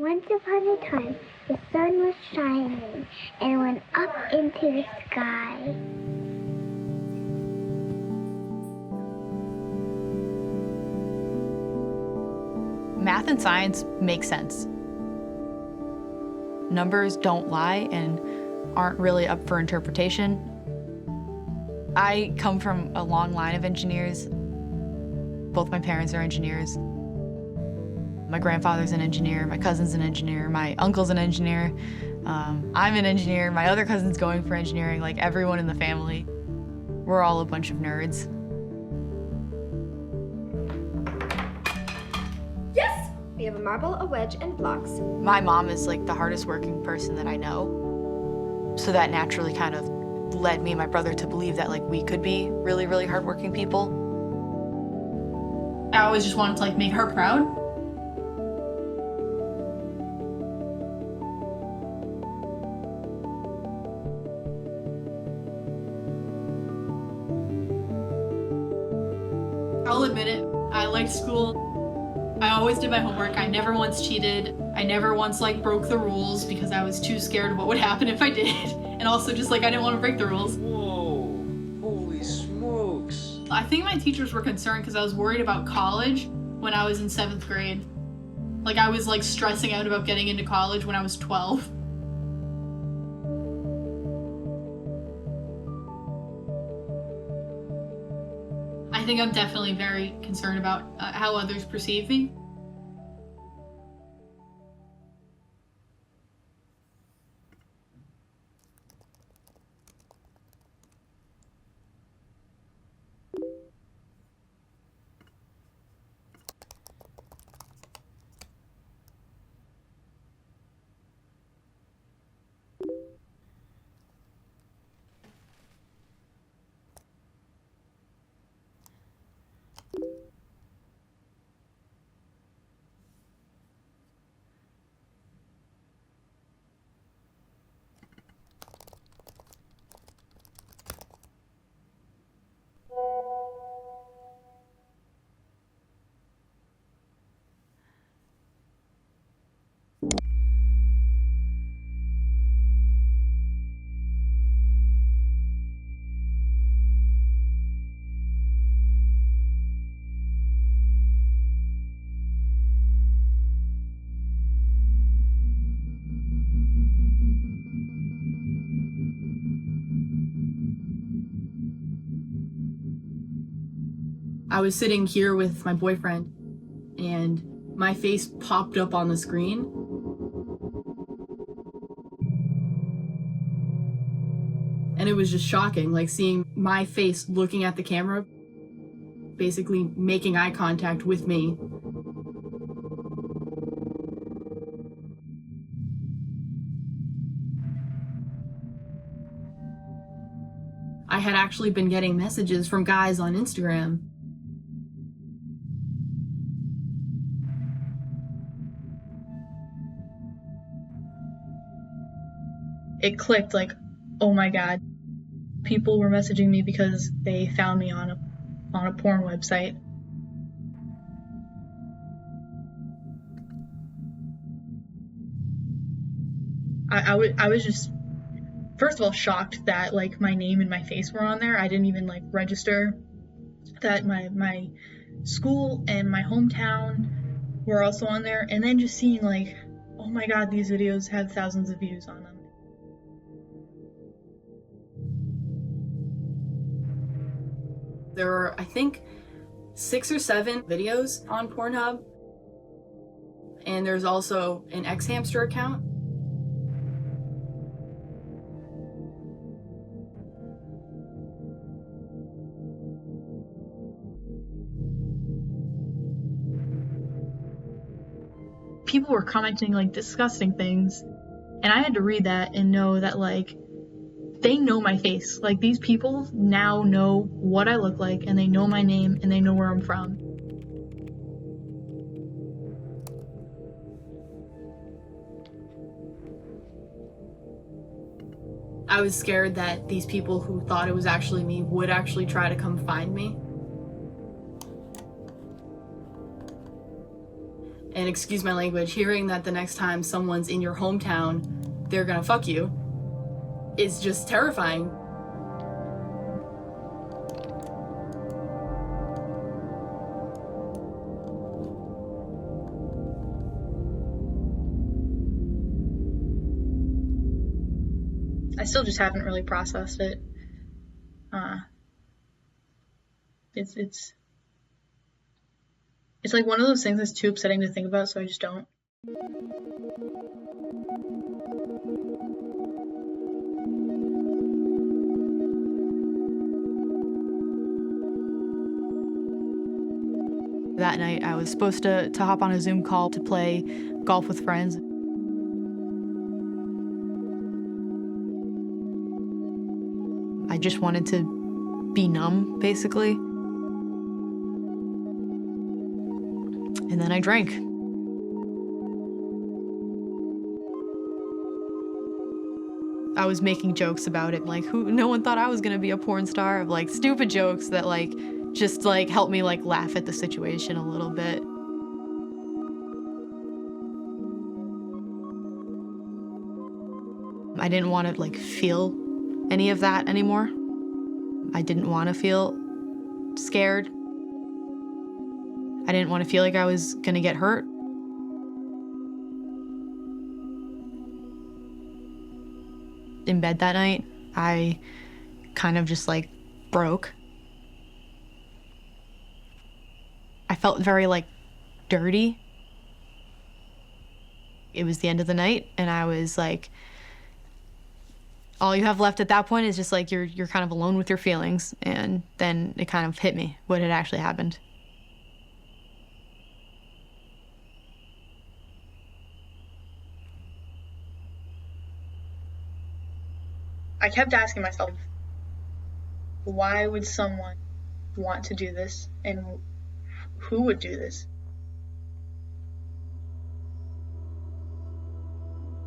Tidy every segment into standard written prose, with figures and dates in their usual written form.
Once upon a time, the sun was shining and went up into the sky. Math and science make sense. Numbers don't lie and aren't really up for interpretation. I come from a long line of engineers. Both my parents are engineers. My grandfather's an engineer, my cousin's an engineer, my uncle's an engineer. I'm an engineer, my other cousin's going for engineering, like everyone in the family. We're all a bunch of nerds. Yes! We have a marble, a wedge, and blocks. My mom is like the hardest working person that I know. So that naturally kind of led me and my brother to believe that like we could be really, really hardworking people. I always just wanted to like make her proud. I'll admit it, I liked school. I always did my homework. I never once cheated. I never once like broke the rules because I was too scared of what would happen if I did. And also just like I didn't want to break the rules. Whoa, holy smokes. I think my teachers were concerned because I was worried about college when I was in 7th grade. Like I was like stressing out about getting into college when I was 12. I think I'm definitely very concerned about how others perceive me. I was sitting here with my boyfriend and my face popped up on the screen. And it was just shocking, like seeing my face looking at the camera, basically making eye contact with me. I had actually been getting messages from guys on Instagram. It clicked like, oh my God, people were messaging me because they found me on a porn website. I was just, first of all, shocked that like my name and my face were on there. I didn't even like register that my school and my hometown were also on there. And then just seeing like, oh my God, these videos have thousands of views on them. There were, I think, 6 or 7 videos on Pornhub. And there's also an X-Hamster account. People were commenting like disgusting things. And I had to read that and know that like, they know my face. Like these people now know what I look like and they know my name and they know where I'm from. I was scared that these people who thought it was actually me would actually try to come find me. And excuse my language, hearing that the next time someone's in your hometown, they're gonna fuck you, is just terrifying. I still just haven't really processed it. It's like one of those things that's too upsetting to think about, so I just don't. That night, I was supposed to hop on a Zoom call to play golf with friends. I just wanted to be numb, basically. And then I drank. I was making jokes about it, like, no one thought I was gonna be a porn star, of like stupid jokes that like just like helped me like laugh at the situation a little bit. I didn't want to like feel any of that anymore. I didn't want to feel scared. I didn't want to feel like I was gonna get hurt. In bed that night, I kind of just like broke. I felt very like dirty. It was the end of the night and I was like, all you have left at that point is just like you're kind of alone with your feelings. And then it kind of hit me what had actually happened. I kept asking myself, why would someone want to do this, and who would do this?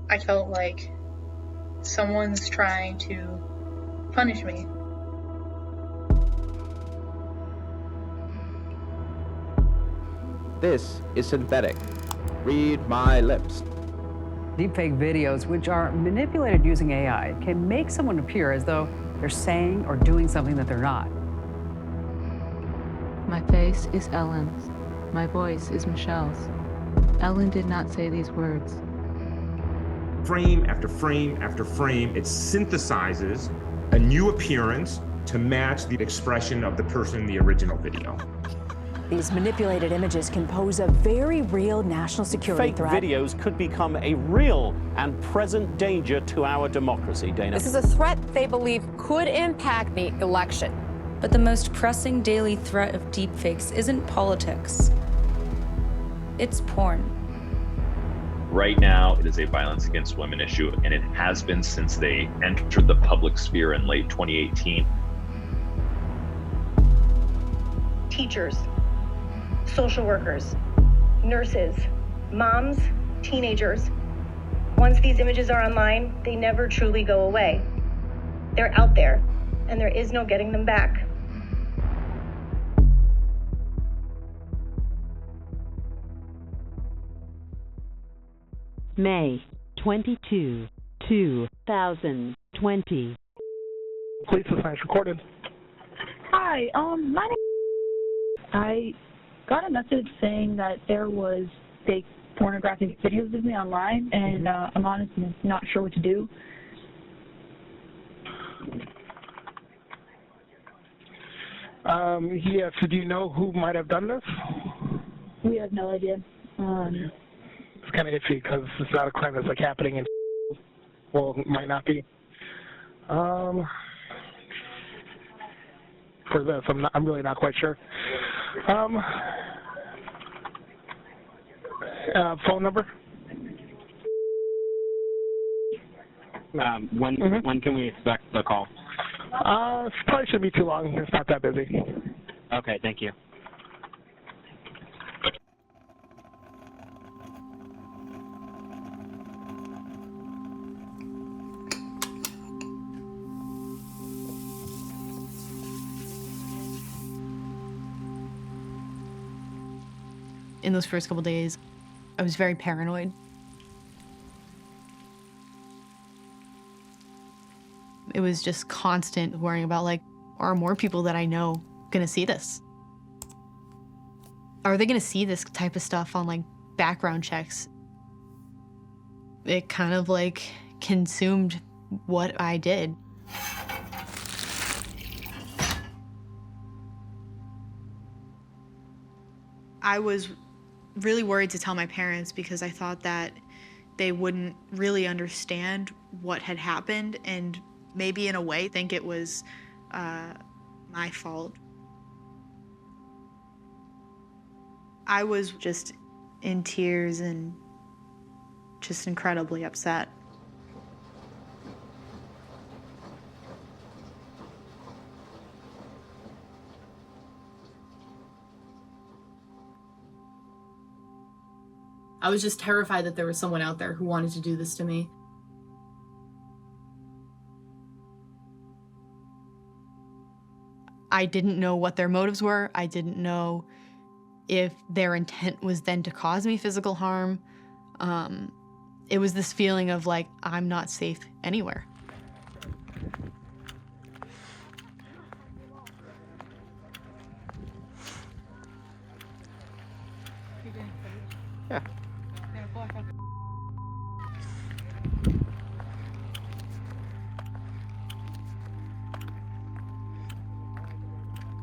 I felt like someone's trying to punish me. This is synthetic. Read my lips. Deepfake videos, which are manipulated using AI, can make someone appear as though they're saying or doing something that they're not. My face is Ellen's. My voice is Michelle's. Ellen did not say these words. Frame after frame after frame, it synthesizes a new appearance to match the expression of the person in the original video. These manipulated images can pose a very real national security threat. Fake videos could become a real and present danger to our democracy, Dana. This is a threat they believe could impact the election. But the most pressing daily threat of deepfakes isn't politics. It's porn. Right now, it is a violence against women issue, and it has been since they entered the public sphere in late 2018. Teachers, social workers, nurses, moms, teenagers. Once these images are online, they never truly go away. They're out there, and there is no getting them back. May 22, 2020. Police assignment recorded. Hi, my name. I got a message saying that there was fake pornographic videos of me online, and I'm honestly not sure what to do. Yes, do you know who might have done this? We have no idea. It's kind of iffy because it's not a crime that's like happening in. Well, it might not be. For this, I'm really not quite sure. Phone number? When can we expect the call? Probably shouldn't be too long. It's not that busy. Okay, thank you. In those first couple days, I was very paranoid. It was just constant worrying about, like, are more people that I know gonna see this? Are they gonna see this type of stuff on, like, background checks? It kind of, like, consumed what I did. I was really worried to tell my parents because I thought that they wouldn't really understand what had happened and maybe in a way think it was my fault. I was just in tears and just incredibly upset. I was just terrified that there was someone out there who wanted to do this to me. I didn't know what their motives were. I didn't know if their intent was then to cause me physical harm. It was this feeling of like, I'm not safe anywhere. Yeah.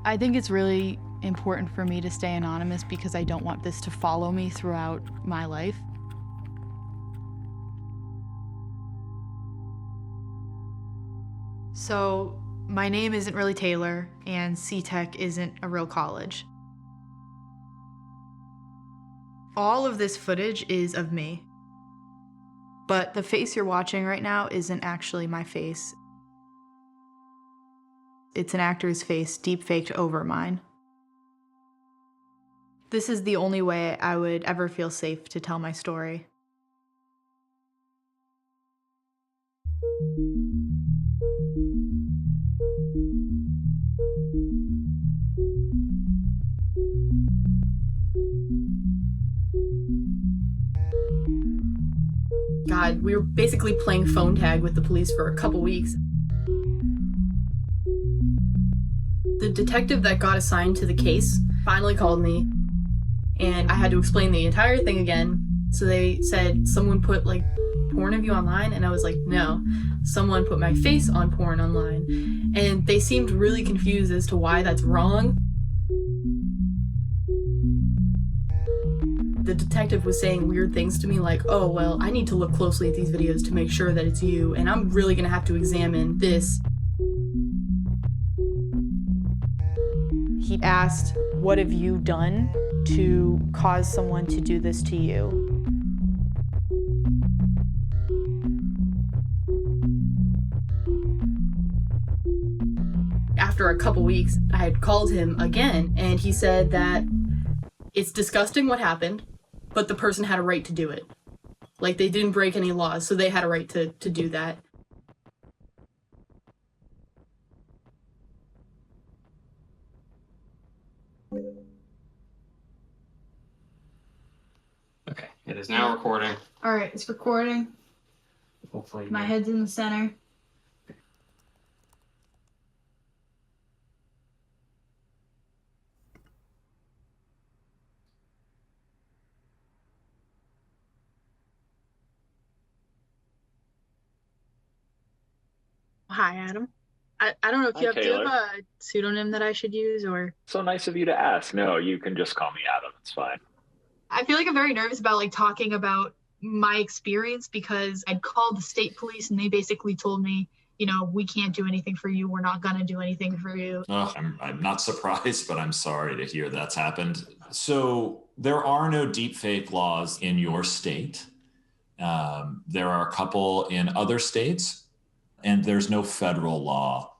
I think it's really important for me to stay anonymous because I don't want this to follow me throughout my life. So my name isn't really Taylor, and C-Tech isn't a real college. All of this footage is of me. But the face you're watching right now isn't actually my face. It's an actor's face deep-faked over mine. This is the only way I would ever feel safe to tell my story. God, we were basically playing phone tag with the police for a couple weeks. The detective that got assigned to the case finally called me, and I had to explain the entire thing again. So they said, someone put like porn of you online, and I was like, no, someone put my face on porn online. And they seemed really confused as to why that's wrong. The detective was saying weird things to me like, oh, well, I need to look closely at these videos to make sure that it's you, and I'm really gonna have to examine this. He asked, what have you done to cause someone to do this to you? After a couple weeks, I had called him again, and he said that it's disgusting what happened, but the person had a right to do it. Like, they didn't break any laws, so they had a right to do that. Okay, it is now recording. All right, it's recording. Hopefully. My head's in the center. Hi, Adam. I don't know if you Hi, have, do you have Taylor. a pseudonym that I should use, or? So nice of you to ask. No, you can just call me Adam. It's fine. I feel like I'm very nervous about like talking about my experience because I'd called the state police and they basically told me, you know, we can't do anything for you. We're not gonna do anything for you. Oh, I'm not surprised, but I'm sorry to hear that's happened. So there are no deepfake laws in your state. There are a couple in other states, and there's no federal law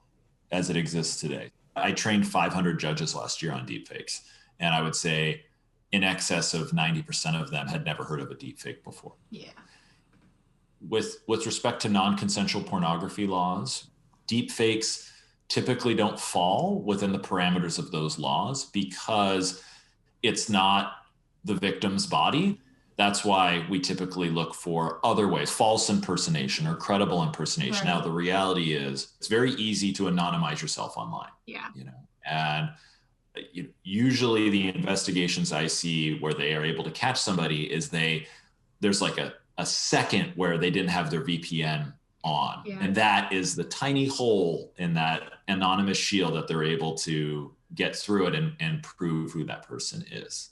as it exists today. I trained 500 judges last year on deepfakes, and I would say in excess of 90% of them had never heard of a deepfake before. Yeah. With respect to non-consensual pornography laws, deepfakes typically don't fall within the parameters of those laws because it's not the victim's body. That's why we typically look for other ways, false impersonation or credible impersonation. Right. Now, the reality is it's very easy to anonymize yourself online. Yeah. And usually the investigations I see where they are able to catch somebody is there's like a second where they didn't have their VPN on. Yeah. And that is the tiny hole in that anonymous shield that they're able to get through it and prove who that person is.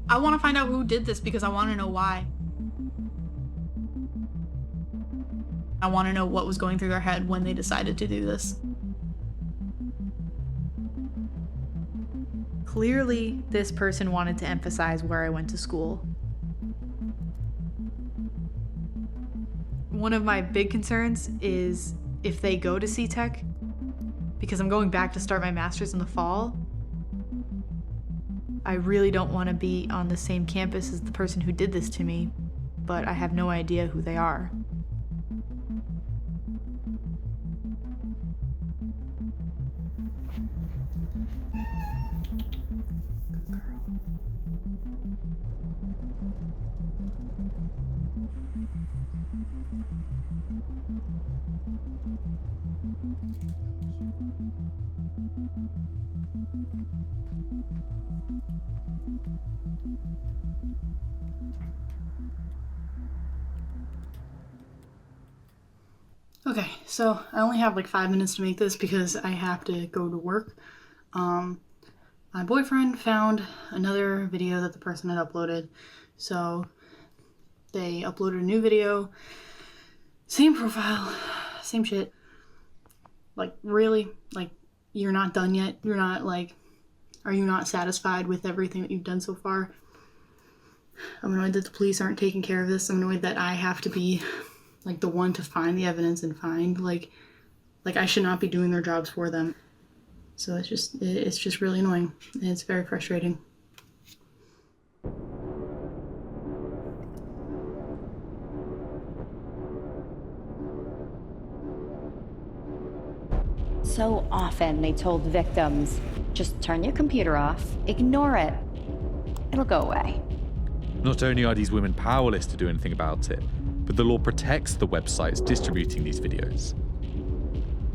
I want to find out who did this because I want to know why. I want to know what was going through their head when they decided to do this. Clearly, this person wanted to emphasize where I went to school. One of my big concerns is if they go to C-Tech, because I'm going back to start my master's in the fall. I really don't want to be on the same campus as the person who did this to me, but I have no idea who they are. Okay, so I only have like 5 minutes to make this because I have to go to work. My boyfriend found another video that the person had uploaded. So they uploaded a new video, same profile, same shit. Like, really? Like, you're not done yet? You're not like, are you not satisfied with everything that you've done so far? I'm annoyed that the police aren't taking care of this. I'm annoyed that I have to be like the one to find the evidence and find like I should not be doing their jobs for them. So it's just really annoying and it's very frustrating. So often they told victims, just turn your computer off, ignore it, it'll go away. Not only are these women powerless to do anything about it, but the law protects the websites distributing these videos.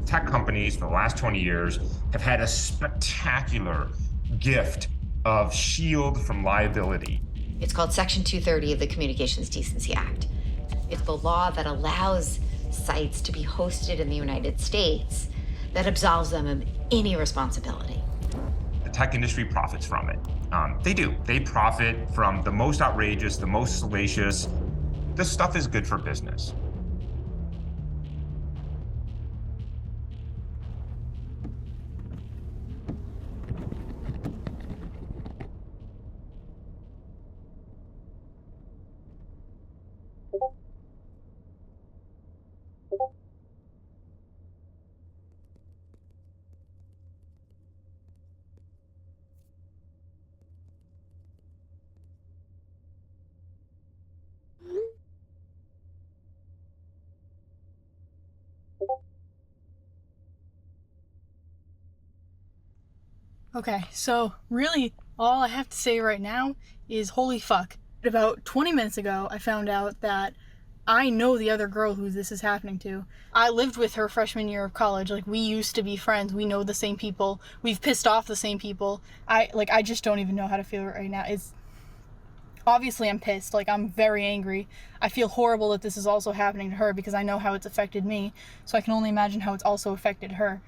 Tech companies for the last 20 years have had a spectacular gift of shield from liability. It's called Section 230 of the Communications Decency Act. It's the law that allows sites to be hosted in the United States that absolves them of any responsibility. The tech industry profits from it. They do. They profit from the most outrageous, the most salacious. This stuff is good for business. Okay, so really all I have to say right now is holy fuck. About 20 minutes ago, I found out that I know the other girl who this is happening to. I lived with her freshman year of college. Like, we used to be friends. We know the same people. We've pissed off the same people. I just don't even know how to feel right now. It's obviously I'm pissed. Like, I'm very angry. I feel horrible that this is also happening to her because I know how it's affected me. So I can only imagine how it's also affected her.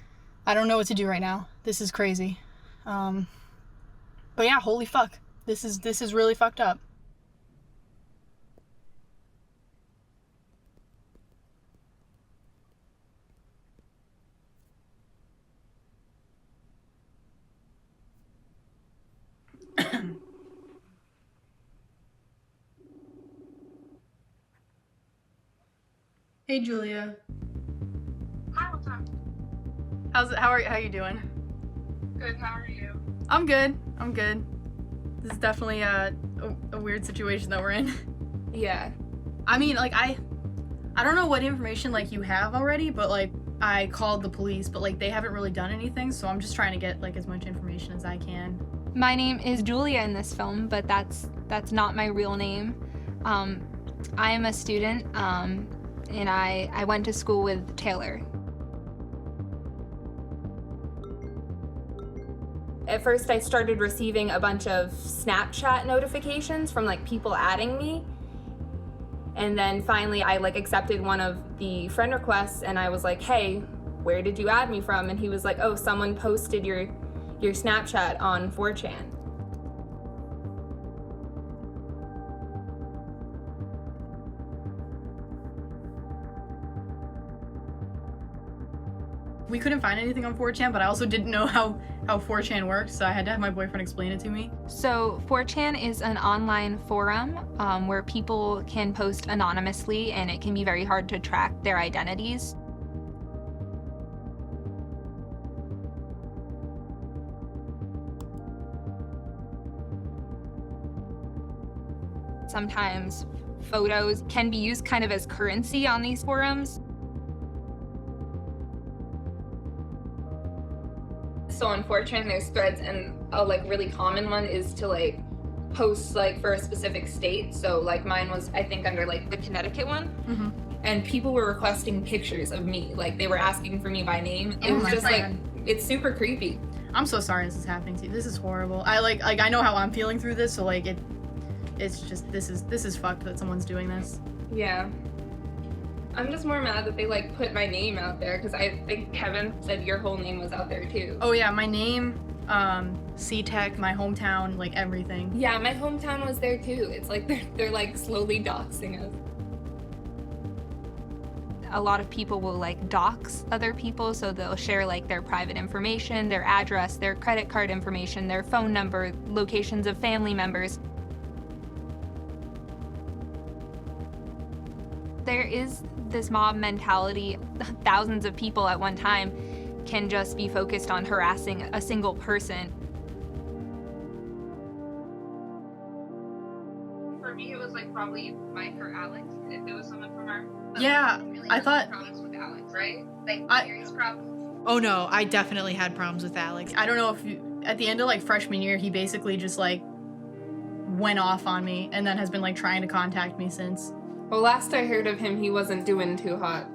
I don't know what to do right now. This is crazy. But yeah, holy fuck. This is really fucked up. Hey, Julia. Hi, what's up? How are you doing? Good, how are you? I'm good. This is definitely a weird situation that we're in. Yeah. I mean, like, I don't know what information, like, you have already, but, like, I called the police, but, like, they haven't really done anything, so I'm just trying to get, like, as much information as I can. My name is Julia in this film, but that's not my real name. I am a student, and I went to school with Taylor. At first, I started receiving a bunch of Snapchat notifications from, like, people adding me. And then finally, I, like, accepted one of the friend requests, and I was like, hey, where did you add me from? And he was like, oh, someone posted your Snapchat on 4chan. We couldn't find anything on 4chan, but I also didn't know how 4chan worked, so I had to have my boyfriend explain it to me. So 4chan is an online forum where people can post anonymously, and it can be very hard to track their identities. Sometimes photos can be used kind of as currency on these forums. So on 4chan, there's threads, and a like really common one is to like post like for a specific state. So like mine was, I think, under like the Connecticut one. Mm-hmm. And people were requesting pictures of me. Like they were asking for me by name. It was just like, it's super creepy. I'm so sorry this is happening to you. This is horrible. I know how I'm feeling through this, so like it's just, this is fucked that someone's doing this. Yeah. I'm just more mad that they like put my name out there, because I think Kevin said your whole name was out there too. Oh yeah, my name, C-Tech, my hometown, like everything. Yeah, my hometown was there too. It's like they're like slowly doxing us. A lot of people will like dox other people, so they'll share like their private information, their address, their credit card information, their phone number, locations of family members. There is this mob mentality. Thousands of people at one time can just be focused on harassing a single person. For me, it was like probably Mike or Alex, if it was someone from our... Yeah, really I thought... problems with Alex, right? Like, serious problems. Oh no, I definitely had problems with Alex. I don't know if at the end of like freshman year, he basically just like went off on me and then has been like trying to contact me since. Well, last I heard of him, he wasn't doing too hot.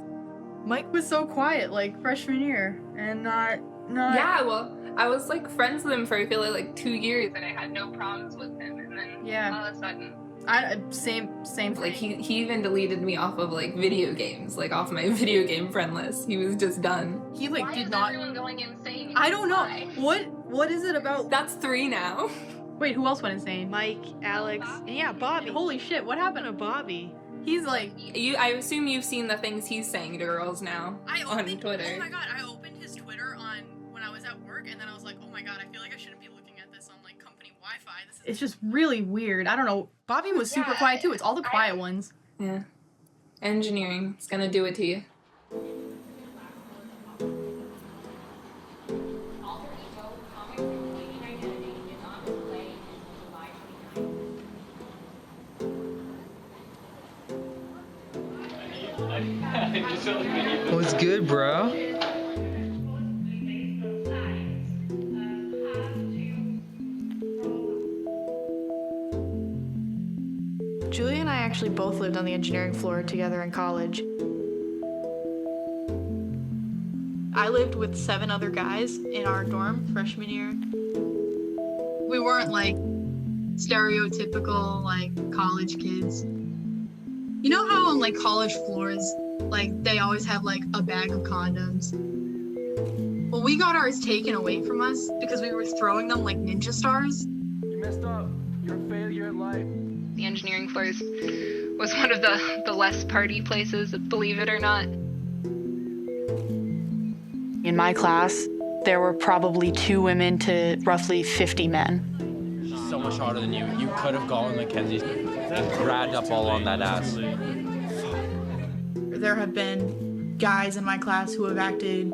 Mike was so quiet, like, freshman year, and not... Yeah, well, I was, like, friends with him for, I feel like 2 years, and I had no problems with him, and then all of a sudden... Same thing. Like, he even deleted me off of, like, video games, like, off my video game friend list. He was just done. He, like, did not... Why is everyone going insane? I don't know. What is it about... That's 3 now. Wait, who else went insane? Mike, Alex, and yeah, Bobby. Holy shit, what happened to Bobby? He's like... I assume you've seen the things he's saying to girls now on Twitter. Oh my god, I opened his Twitter when I was at work, and then I was like, oh my god, I feel like I shouldn't be looking at this on, like, company Wi-Fi. It's just really weird. I don't know. Bobby was super quiet, too. It's all the quiet ones. Yeah. Engineering. It's gonna do it to you. What's good, bro? Julia and I actually both lived on the engineering floor together in college. I lived with 7 other guys in our dorm freshman year. We weren't like stereotypical like college kids. You know how on like college floors, like they always have like a bag of condoms? Well, we got ours taken away from us because we were throwing them like ninja stars. You messed up. You're a failure at life. The engineering floors was one of the less party places, believe it or not. In my class, there were probably 2 women to roughly 50 men. She's so much harder than you. You could have gone Mackenzie, grabbed up all on that ass. There have been guys in my class who have acted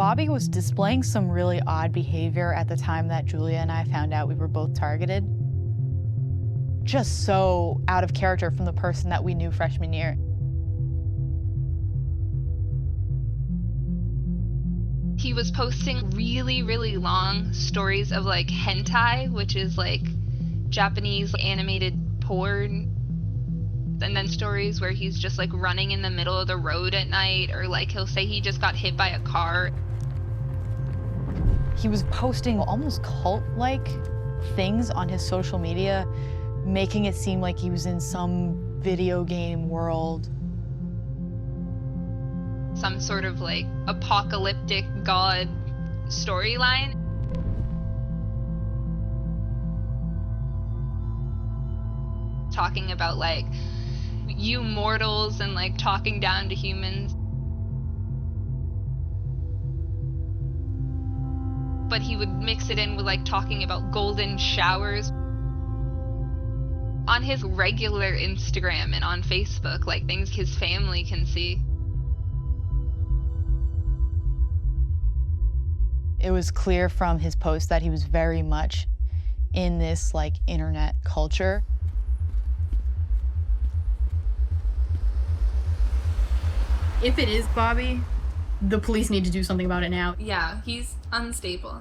Bobby was displaying some really odd behavior at the time that Julia and I found out we were both targeted. Just so out of character from the person that we knew freshman year. He was posting really, really long stories of like hentai, which is like Japanese animated porn. And then stories where he's just like running in the middle of the road at night, or like he'll say he just got hit by a car. He was posting almost cult-like things on his social media, making it seem like he was in some video game world. Some sort of like apocalyptic god storyline. Talking about like you mortals and like talking down to humans. But he would mix it in with like talking about golden showers. On his regular Instagram and on Facebook, like things his family can see. It was clear from his post that he was very much in this like internet culture. If it is Bobby, the police need to do something about it now. Yeah, he's unstable.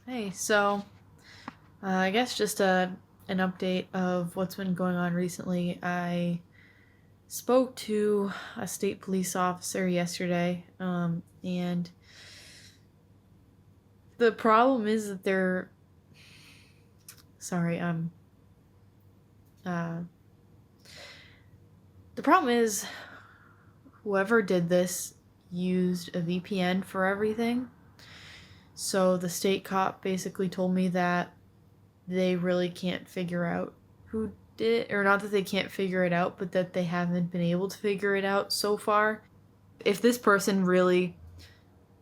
Hey, so I guess just an update of what's been going on recently. I spoke to a state police officer yesterday, and the problem is that they're... the problem is whoever did this used a VPN for everything. So the state cop basically told me that they really can't figure out who did it, or not that they can't figure it out, but that they haven't been able to figure it out so far. If this person really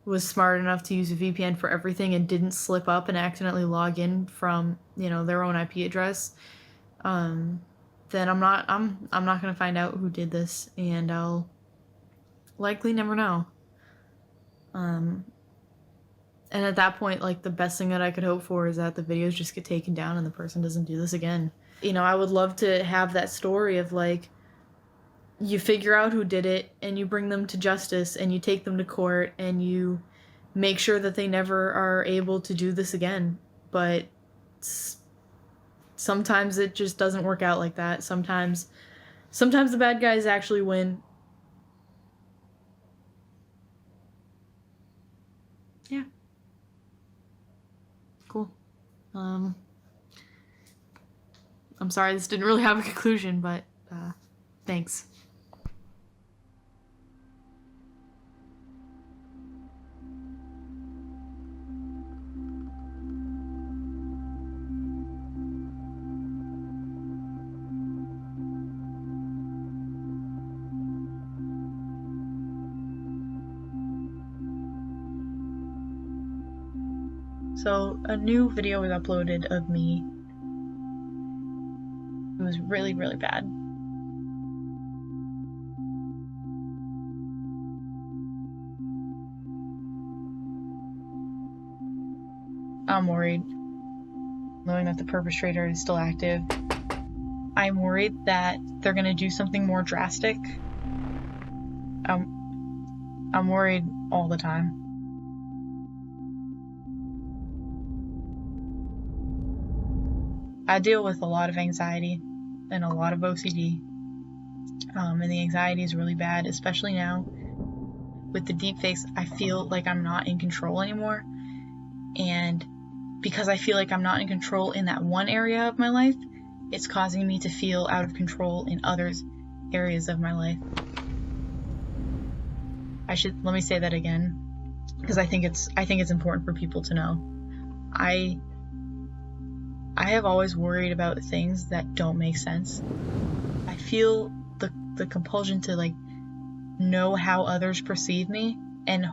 was smart enough to use a VPN for everything and didn't slip up and accidentally log in from, you know, their own IP address, then I'm not gonna find out who did this, and I'll likely never know. And at that point, like, the best thing that I could hope for is that the videos just get taken down and the person doesn't do this again. You know, I would love to have that story of, like, you figure out who did it and you bring them to justice and you take them to court and you make sure that they never are able to do this again. But sometimes it just doesn't work out like that. Sometimes the bad guys actually win. Yeah. Cool. I'm sorry this didn't really have a conclusion, but thanks. So a new video was uploaded of me. It was really, really bad. I'm worried, knowing that the perpetrator is still active. I'm worried that they're gonna do something more drastic. I'm worried all the time. I deal with a lot of anxiety and a lot of OCD, and the anxiety is really bad, especially now with the deepfakes. I feel like I'm not in control anymore, and because I feel like I'm not in control in that one area of my life, it's causing me to feel out of control in other areas of my life. Let me say that again, because I think it's important for people to know. I have always worried about things that don't make sense. I feel the compulsion to like know how others perceive me, and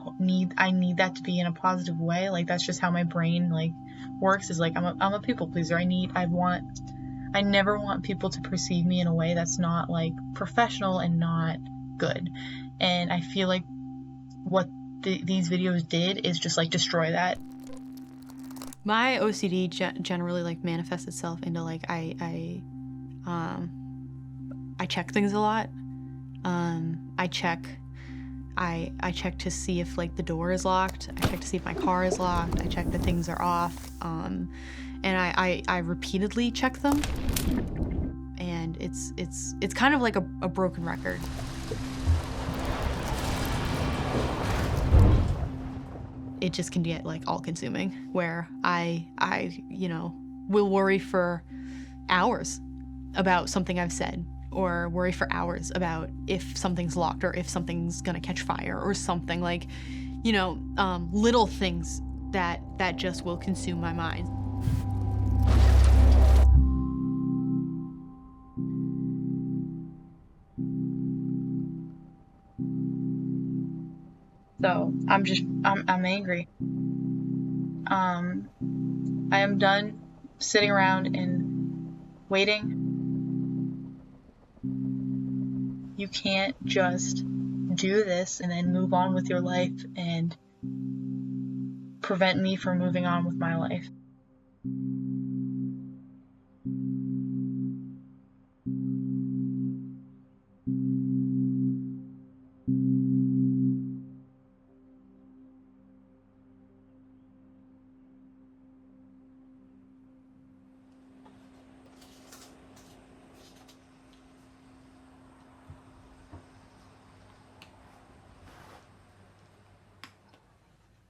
I need that to be in a positive way. Like that's just how my brain like works, is like I'm a people pleaser. I never want people to perceive me in a way that's not like professional and not good. And I feel like what these videos did is just like destroy that. My OCD generally like manifests itself into like I check things a lot. I check to see if like the door is locked. I check to see if my car is locked. I check that things are off. And I repeatedly check them. And it's kind of like a broken record. It just can get like all consuming, where I will worry for hours about something I've said, or worry for hours about if something's locked or if something's gonna catch fire or something, like, little things that just will consume my mind. So I'm angry. I am done sitting around and waiting. You can't just do this and then move on with your life and prevent me from moving on with my life.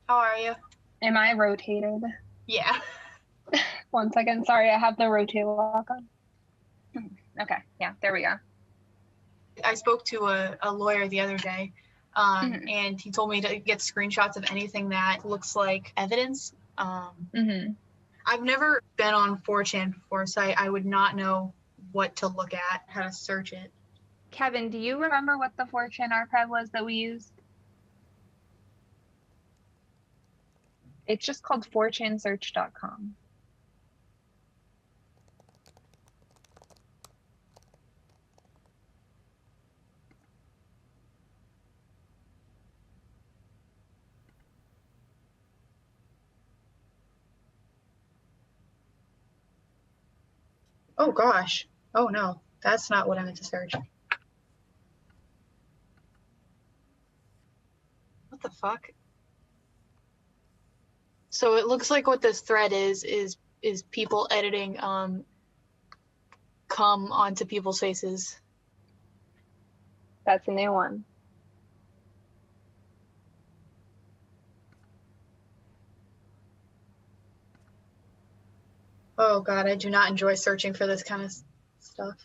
How are you? Am I rotated? Yeah. 1 second. Sorry, I have the rotate lock on. Okay, yeah, there we go. I spoke to a lawyer the other day, and he told me to get screenshots of anything that looks like evidence. I've never been on 4chan before, so I would not know what to look at, how to search it. Kevin, do you remember what the 4chan archive was that we used? It's just called 4chansearch.com. Oh gosh. Oh no, that's not what I meant to search. What the fuck? So it looks like what this thread is people editing cum onto people's faces. That's a new one. Oh god, I do not enjoy searching for this kind of stuff.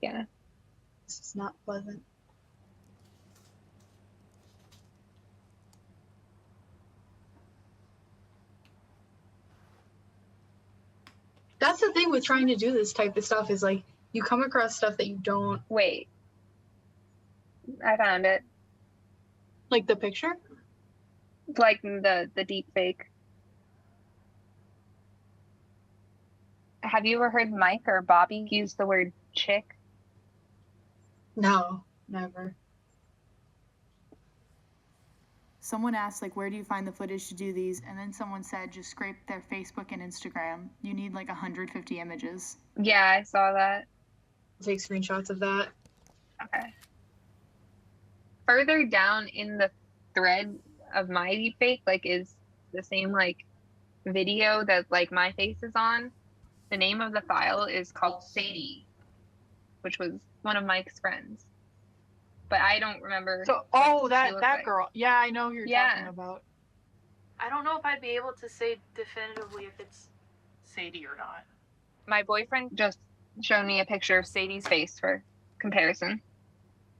Yeah. This is not pleasant. That's the thing with trying to do this type of stuff, is like you come across stuff that you don't. Wait. I found it. Like the picture? Like the deep fake. Have you ever heard Mike or Bobby use the word chick? No, never. Someone asked, like, where do you find the footage to do these? And then someone said, just scrape their Facebook and Instagram. You need like 150 images. Yeah, I saw that. Take screenshots of that. Okay. Further down in the thread of my deepfake, like, is the same, like, video that, like, my face is on. The name of the file is called Sadie, which was one of Mike's friends. But I don't remember. So, that girl. Yeah, I know who you're talking about. I don't know if I'd be able to say definitively if it's Sadie or not. My boyfriend just shown me a picture of Sadie's face for comparison,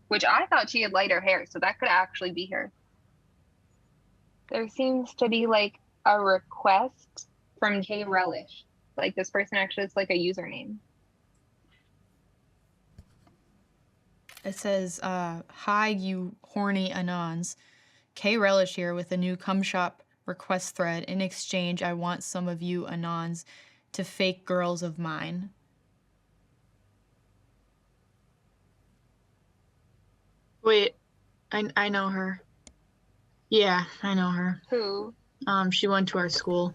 which I thought she had lighter hair, so that could actually be her. There seems to be like a request from K Relish. Like this person actually, it's like a username. It says, hi, you horny anons. K Relish here with a new cum shop request thread. In exchange, I want some of you anons to fake girls of mine. Wait, I know her. Yeah, I know her. Who? She went to our school.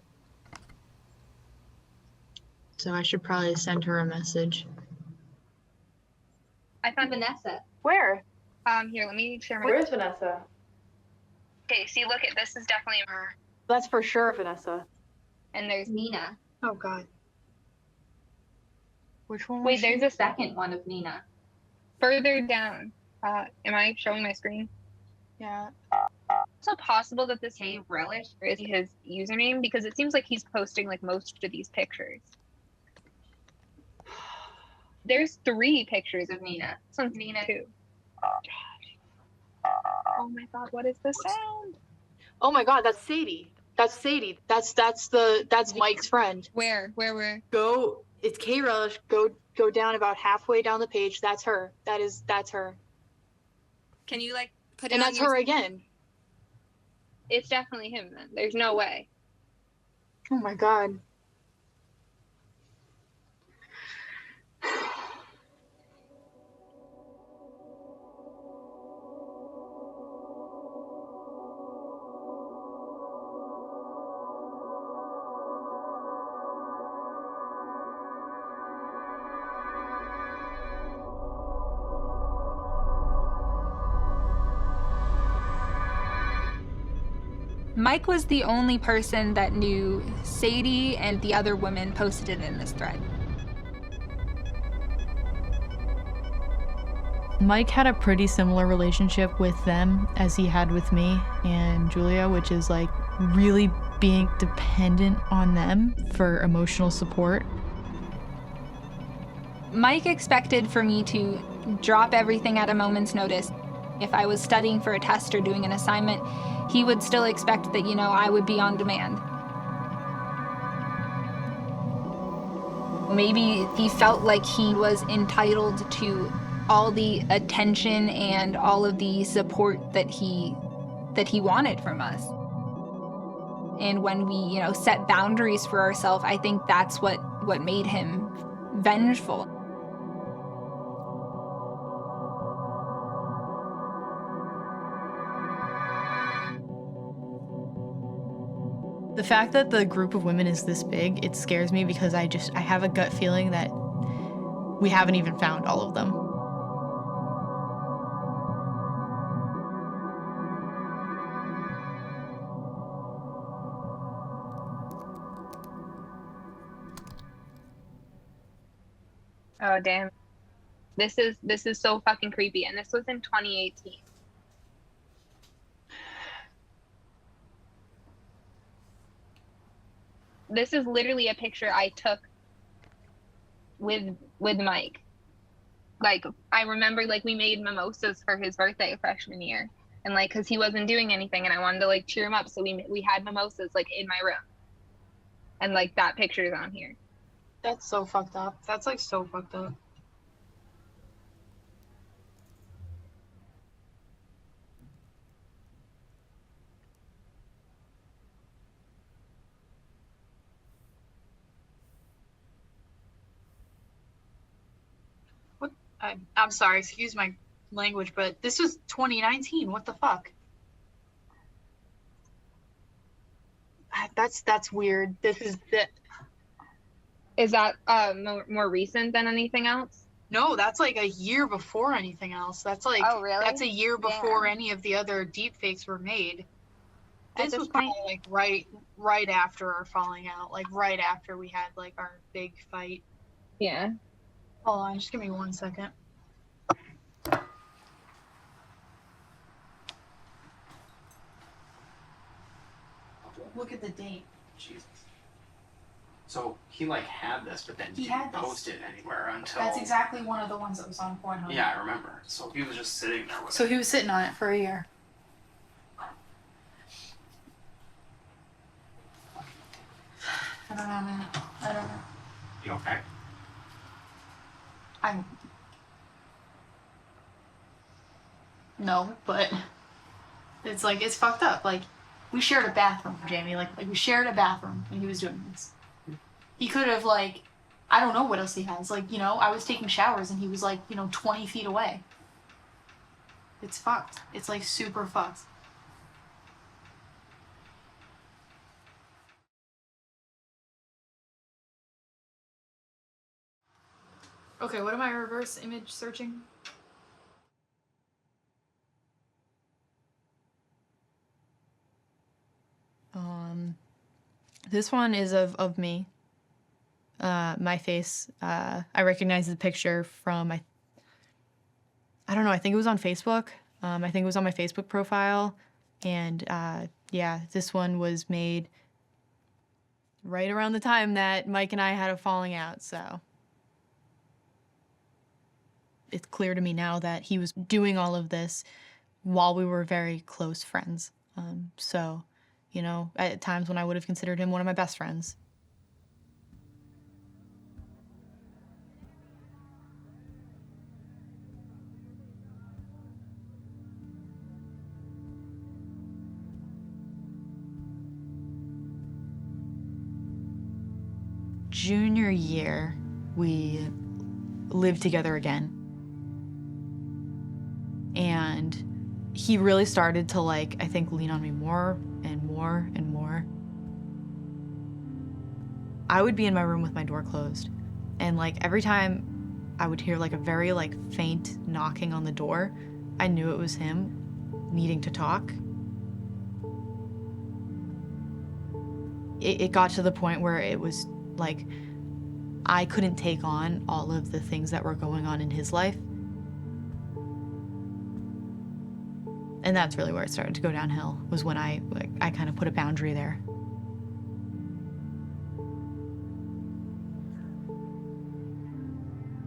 So I should probably send her a message. I found Vanessa. Where? Here, let me share my. Where's Vanessa? Okay, see, look at this is definitely her. That's for sure Vanessa. And there's Nina. Oh God. Which one? Wait, there's a second one of Nina. Further down. Am I showing my screen? Yeah. It's also possible that this K Relish is his username because it seems like he's posting like most of these pictures. There's 3 pictures of Nina. This one's Nina too. Oh my God, what is this sound? Oh my God, that's Sadie. That's Sadie. That's Mike's friend. Where? Go. It's K Relish. Go down about halfway down the page. That's her. That's her. Can you like put it And on that's your her again. It's definitely him then. There's no way. Oh my God. Mike was the only person that knew Sadie and the other women posted it in this thread. Mike had a pretty similar relationship with them as he had with me and Julia, which is like really being dependent on them for emotional support. Mike expected for me to drop everything at a moment's notice. If I was studying for a test or doing an assignment, he would still expect that, you know, I would be on demand. Maybe he felt like he was entitled to all the attention and all of the support that he wanted from us. And when we, you know, set boundaries for ourselves, I think that's what made him vengeful. The fact that the group of women is this big, it scares me because I have a gut feeling that we haven't even found all of them. Oh damn. This is so fucking creepy, and this was in 2018. This is literally a picture I took with Mike. Like, I remember, like, we made mimosas for his birthday freshman year. And, like, because he wasn't doing anything, and I wanted to, like, cheer him up. So we had mimosas, like, in my room. And, like, that picture's on here. That's so fucked up. That's like so fucked up. What? I'm sorry, excuse my language, but this was 2019. What the fuck? That's weird. This is the. Is that more recent than anything else? No, that's like a year before anything else. That's like, oh, really? That's a year before any of the other deepfakes were made. This was probably like right after our falling out, like right after we had like our big fight. Yeah. Hold on, just give me 1 second. Look at the date. Jesus. So he like had this, but then He didn't had this. post it anywhere until. That's exactly one of the ones that was on Pornhub. Yeah, I remember. So he was just sitting there with So it. he was sitting on it for a year. I don't know, man. I don't know. You okay? No, but it's like, it's fucked up. Like, we shared a bathroom, Jamie. Like we shared a bathroom when he was doing this. He could have, like, I don't know what else he has. Like, you know, I was taking showers and he was like, you know, 20 feet away. It's fucked. It's like super fucked. Okay, what am I reverse image searching? This one is of me. My face. I recognize the picture from I don't know, I think it was on Facebook. I think it was on my Facebook profile. And yeah, this one was made right around the time that Mike and I had a falling out, so. It's clear to me now that he was doing all of this while we were very close friends. So, you know, at times when I would have considered him one of my best friends. Junior year, we lived together again. And he really started to, like, I think, lean on me more and more and more. I would be in my room with my door closed, and, like, every time I would hear, like, a very, like, faint knocking on the door, I knew it was him needing to talk. It got to the point where it was, like, I couldn't take on all of the things that were going on in his life. And that's really where it started to go downhill, was when I kind of put a boundary there.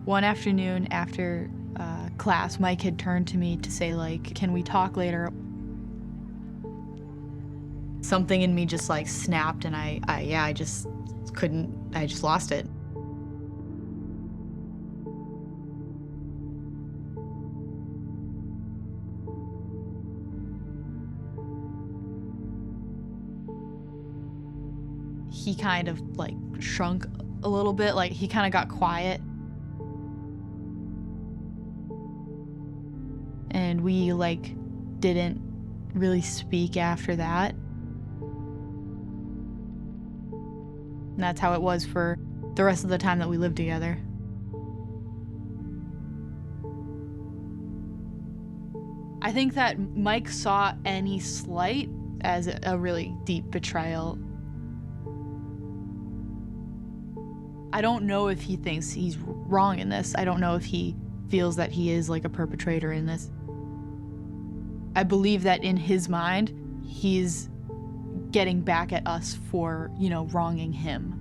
One afternoon after class, Mike had turned to me to say, like, can we talk later? Something in me just, like, snapped, and I just couldn't, I just lost it. He kind of, like, shrunk a little bit, like, he kind of got quiet. And we, like, didn't really speak after that. And that's how it was for the rest of the time that we lived together. I think that Mike saw any slight as a really deep betrayal. I don't know if he thinks he's wrong in this. I don't know if he feels that he is, like, a perpetrator in this. I believe that in his mind, he's getting back at us for, you know, wronging him.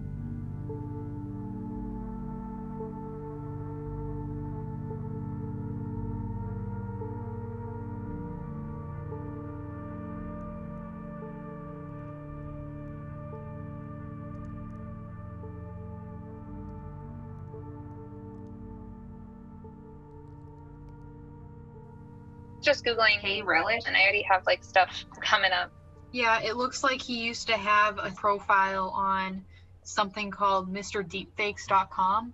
Just Googling Hey Relish, and I already have, like, stuff coming up. Yeah, it looks like he used to have a profile on something called MrDeepfakes.com.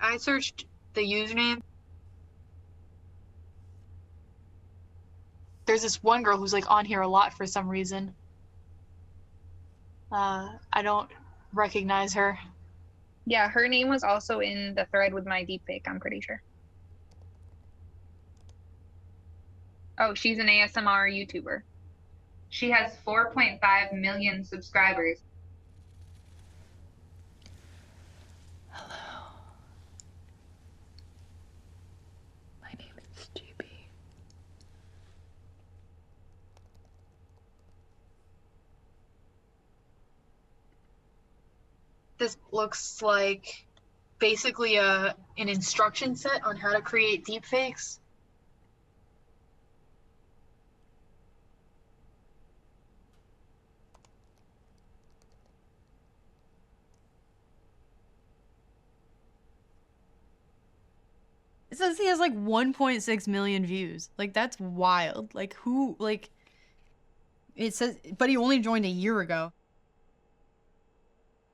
I searched the username. There's this one girl who's, like, on here a lot for some reason. I don't recognize her. Yeah, her name was also in the thread with my deepfake, I'm pretty sure. Oh, she's an ASMR YouTuber. She has 4.5 million subscribers. This looks like basically an instruction set on how to create deepfakes. It says he has like 1.6 million views. Like, that's wild. Like, who, like, it says, but he only joined a year ago.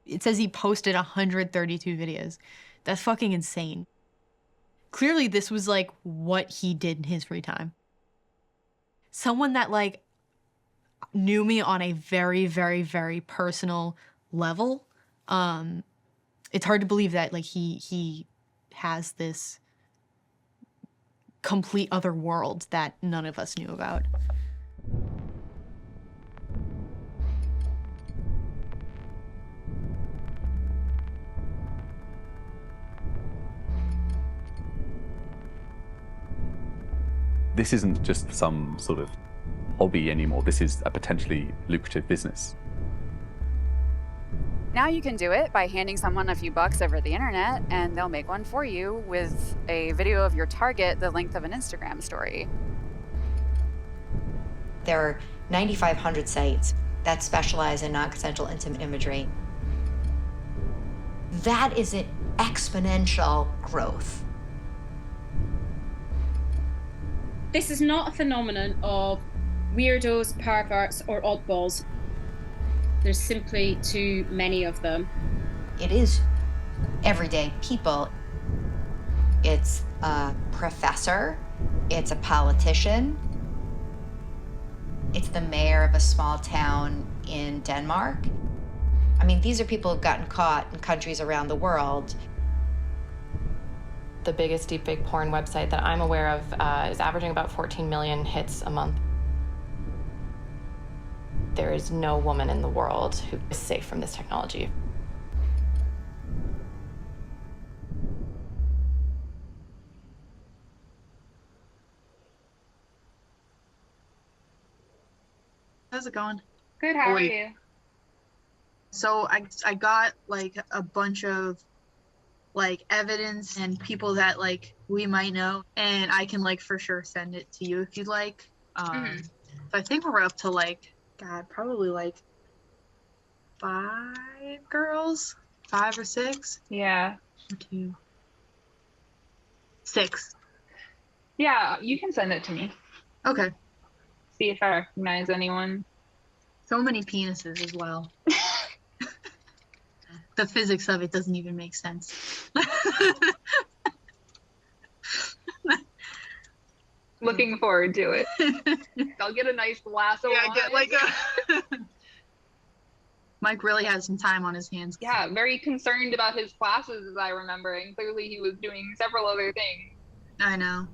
It says he posted 132 videos. That's fucking insane. Clearly, this was like what he did in his free time. Someone that like knew me on a very, very, very personal level. It's hard to believe that like he has this complete other world that none of us knew about. This isn't just some sort of hobby anymore. This is a potentially lucrative business. Now you can do it by handing someone a few bucks over the internet and they'll make one for you with a video of your target the length of an Instagram story. There are 9,500 sites that specialize in non-consensual intimate imagery. That is an exponential growth. This is not a phenomenon of weirdos, perverts, or oddballs. There's simply too many of them. It is everyday people. It's a professor, it's a politician, it's the mayor of a small town in Denmark. I mean, these are people who've gotten caught in countries around the world. The biggest deepfake porn website that I'm aware of is averaging about 14 million hits a month. There is no woman in the world who is safe from this technology. How's it going? Good, how are you? So I got like a bunch of like evidence and people that like we might know, and I can like for sure send it to you if you'd like. So I think we're up to like, God, probably like 5 girls, 5 or 6. Yeah. 2, 6. Yeah, you can send it to me. Okay. See if I recognize anyone. So many penises as well. The physics of it doesn't even make sense. Looking forward to it. I'll get a nice glass of wine. Get like a... Mike really has some time on his hands. Yeah, very concerned about his classes, as I remember, and clearly he was doing several other things. I know.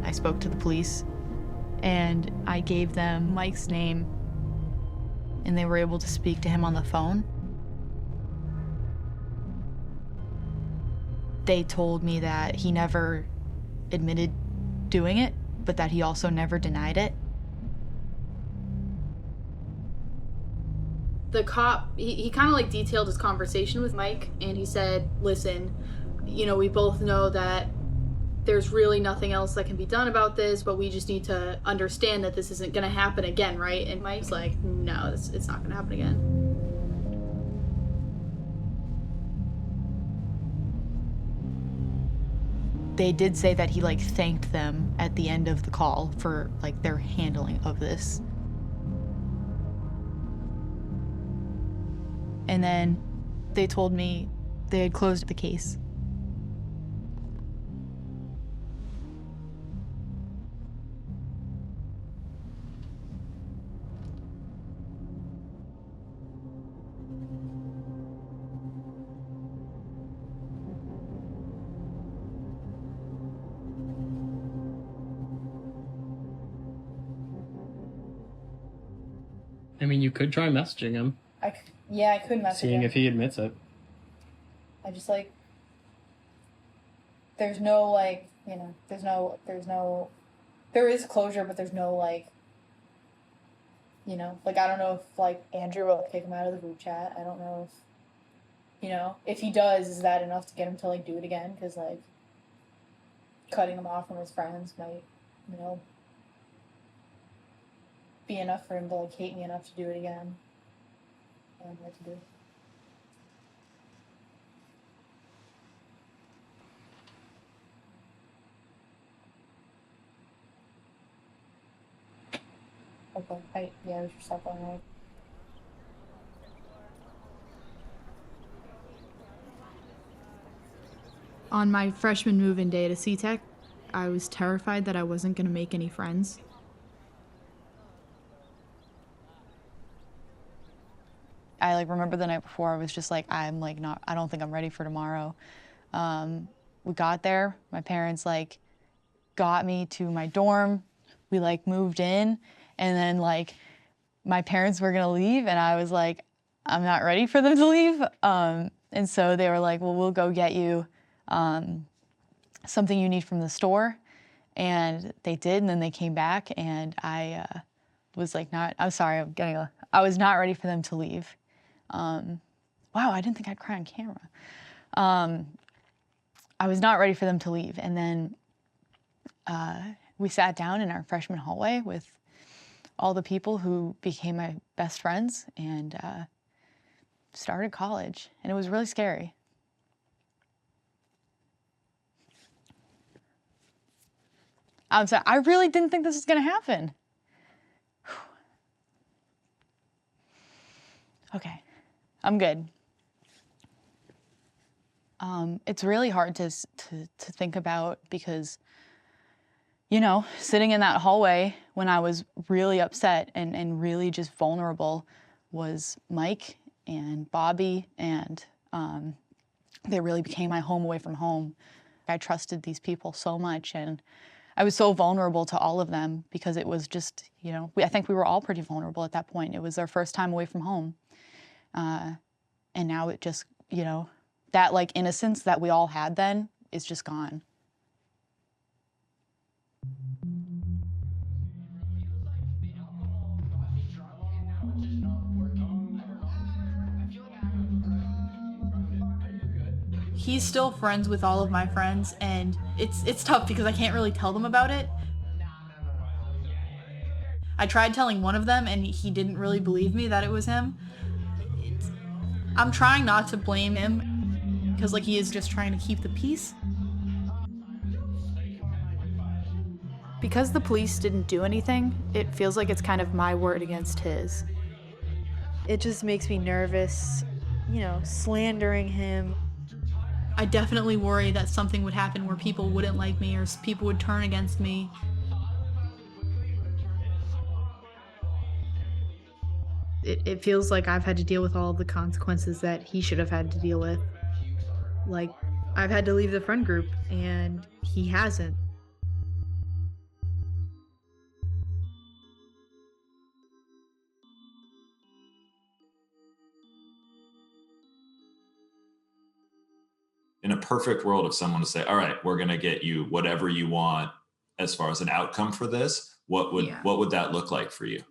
I spoke to the police and I gave them Mike's name and they were able to speak to him on the phone. They told me that he never admitted doing it, but that he also never denied it. The cop, he kind of like detailed his conversation with Mike, and he said, listen, you know, we both know that there's really nothing else that can be done about this, but we just need to understand that this isn't gonna happen again, right? And Mike's like, no, it's not gonna happen again. They did say that he like thanked them at the end of the call for like their handling of this. And then they told me they had closed the case. I mean, you could try messaging him. Yeah, I could message Seeing him. if he admits it. I just like, there's no like, there is closure, but there's no like, like I don't know if like Andrew will kick him out of the group chat. I don't know if he does, is that enough to get him to like do it again? Because like cutting him off from his friends might, be enough for him to like hate me enough to do it again. I don't know what to do. Okay, it was your cell phone, right? On my freshman move-in day to C-Tech, I was terrified that I wasn't going to make any friends. I like remember the night before, I was just like, I don't think I'm ready for tomorrow. We got there, my parents like got me to my dorm, we like moved in, and then like my parents were gonna leave and I was like, I'm not ready for them to leave. And so they were like, well, we'll go get you something you need from the store. And they did, and then they came back and I was like, I was not ready for them to leave. Wow, I didn't think I'd cry on camera. I was not ready for them to leave. And then we sat down in our freshman hallway with all the people who became my best friends and started college. And it was really scary. I'm sorry, I really didn't think this was gonna happen. Okay, I'm good. It's really hard to think about because, sitting in that hallway when I was really upset and really just vulnerable was Mike and Bobby, and they really became my home away from home. I trusted these people so much, and I was so vulnerable to all of them because it was just, I think we were all pretty vulnerable at that point. It was our first time away from home. And now it just, that like innocence that we all had then is just gone. He's still friends with all of my friends, and it's tough because I can't really tell them about it. I tried telling one of them, and he didn't really believe me that it was him. I'm trying not to blame him because like he is just trying to keep the peace. Because the police didn't do anything, it feels like it's kind of my word against his. It just makes me nervous, slandering him. I definitely worry that something would happen where people wouldn't like me or people would turn against me. It feels like I've had to deal with all of the consequences that he should have had to deal with. Like, I've had to leave the friend group, and he hasn't. In a perfect world, if someone to say, all right, we're going to get you whatever you want as far as an outcome for this, what would that look like for you?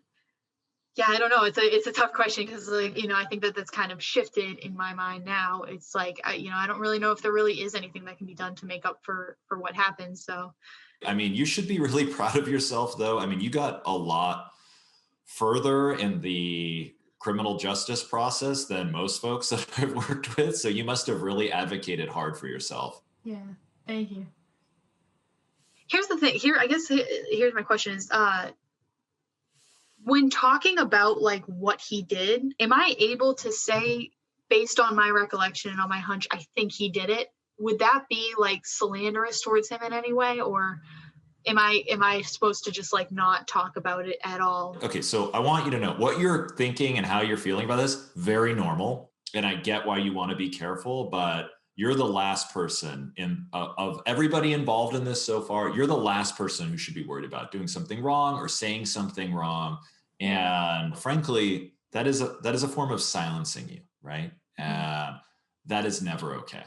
Yeah, I don't know. It's a tough question because I think that's kind of shifted in my mind now. It's like, I don't really know if there really is anything that can be done to make up for what happened. So, I mean, you should be really proud of yourself though. I mean, you got a lot further in the criminal justice process than most folks that I've worked with. So you must have really advocated hard for yourself. Yeah, thank you. Here's the thing. Here's my question is, when talking about like what he did, am I able to say, based on my recollection and on my hunch, I think he did it? Would that be like slanderous towards him in any way, or am I supposed to just like not talk about it at all? Okay, so I want you to know what you're thinking and how you're feeling about this. Very normal, and I get why you want to be careful, but you're the last person of everybody involved in this so far. You're the last person who should be worried about doing something wrong or saying something wrong. And frankly, that is a form of silencing you, right? That is never okay.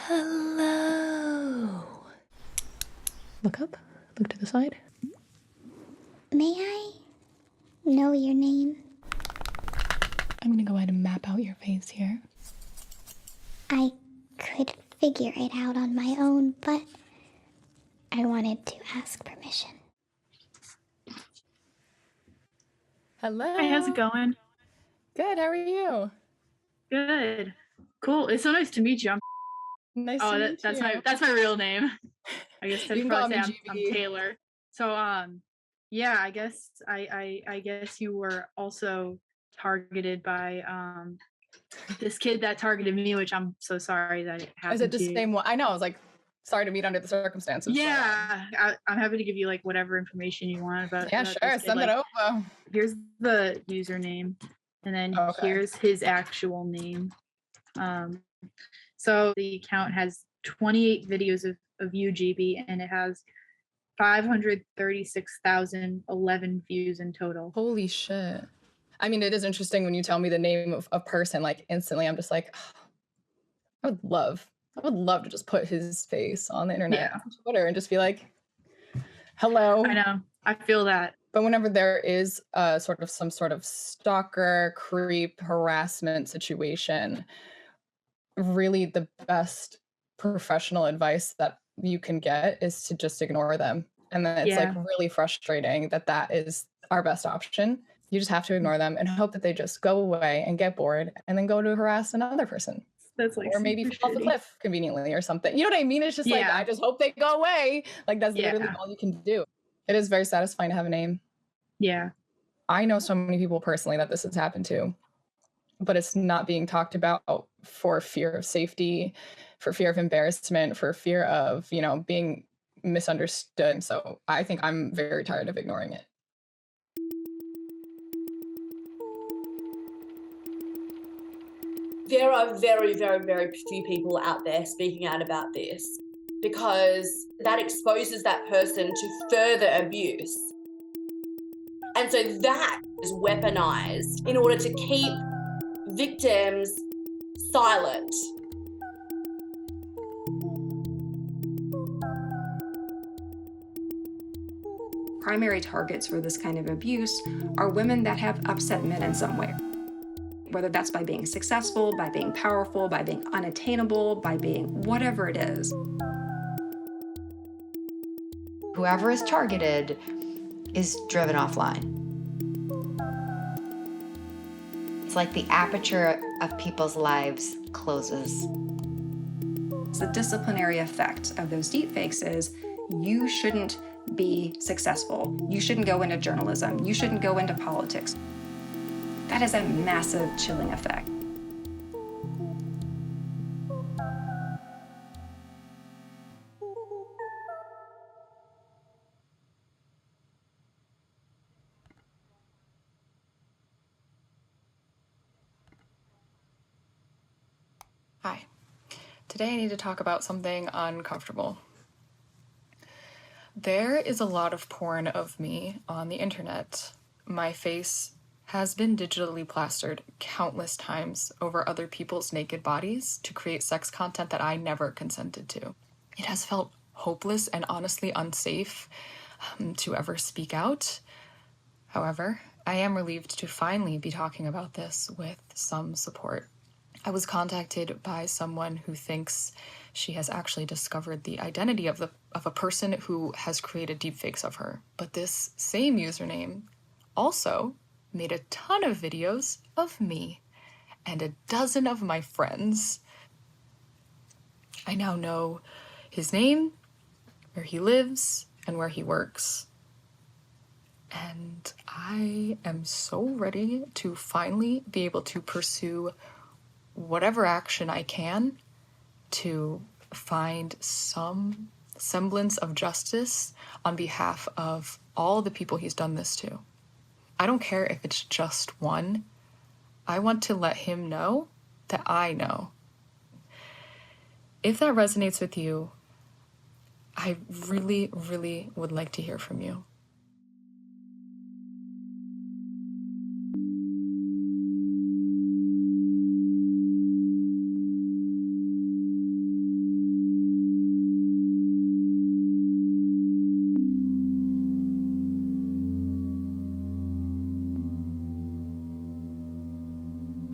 Hello. Look up. Look to the side. May I know your name? I'm gonna go ahead and map out your face here. I could figure it out on my own, but I wanted to ask permission. Hello. Hi, how's it going? Good, how are you? Good. Cool. It's so nice to meet you. Nice to meet you. That's my real name. I guess You can call me I'm GB. Taylor. So yeah, I guess you were also targeted by this kid that targeted me, which I'm so sorry that it happened. Is it the to you. same one? I know, I was like, sorry to meet under the circumstances. Yeah, I'm happy to give you like whatever information you want about. Yeah, about sure, this kid. send it over. Here's the username, and then here's his actual name. So the account has 28 videos of UGB, and it has 536,011 views in total. Holy shit. I mean, it is interesting when you tell me the name of a person, like instantly I'm just like, oh, I would love to just put his face on the internet, on Twitter, and just be like, hello. I know, I feel that. But whenever there is some sort of stalker, creep, harassment situation, really the best professional advice that you can get is to just ignore them. And then it's like really frustrating that is our best option. You just have to ignore them and hope that they just go away and get bored and then go to harass another person. That's like, or maybe fall off a cliff conveniently or something. You know what I mean? It's just like, I just hope they go away. Like that's literally all you can do. It is very satisfying to have a name. Yeah. I know so many people personally that this has happened to, but it's not being talked about for fear of safety, for fear of embarrassment, for fear of, being misunderstood. So I think I'm very tired of ignoring it. There are very, very, very few people out there speaking out about this because that exposes that person to further abuse. And so that is weaponized in order to keep victims silent. Primary targets for this kind of abuse are women that have upset men in some way. Whether that's by being successful, by being powerful, by being unattainable, by being whatever it is. Whoever is targeted is driven offline. It's like the aperture of people's lives closes. The disciplinary effect of those deepfakes is you shouldn't be successful. You shouldn't go into journalism. You shouldn't go into politics. That has a massive chilling effect. Hi. Today I need to talk about something uncomfortable. There is a lot of porn of me on the internet. My face has been digitally plastered countless times over other people's naked bodies to create sex content that I never consented to. It has felt hopeless and honestly unsafe to ever speak out. However, I am relieved to finally be talking about this with some support. I was contacted by someone who thinks she has actually discovered the identity of a person who has created deepfakes of her. But this same username also made a ton of videos of me and a dozen of my friends. I now know his name, where he lives, and where he works. And I am so ready to finally be able to pursue whatever action I can to find some semblance of justice on behalf of all the people he's done this to. I don't care if it's just one. I want to let him know that I know. If that resonates with you, I really, really would like to hear from you.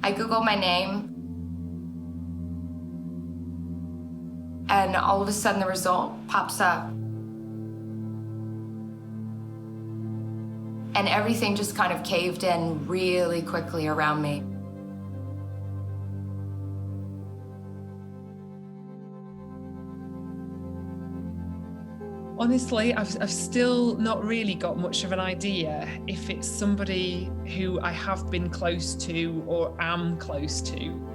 I Google my name, and all of a sudden the result pops up. And everything just kind of caved in really quickly around me. Honestly, I've still not really got much of an idea if it's somebody who I have been close to or am close to.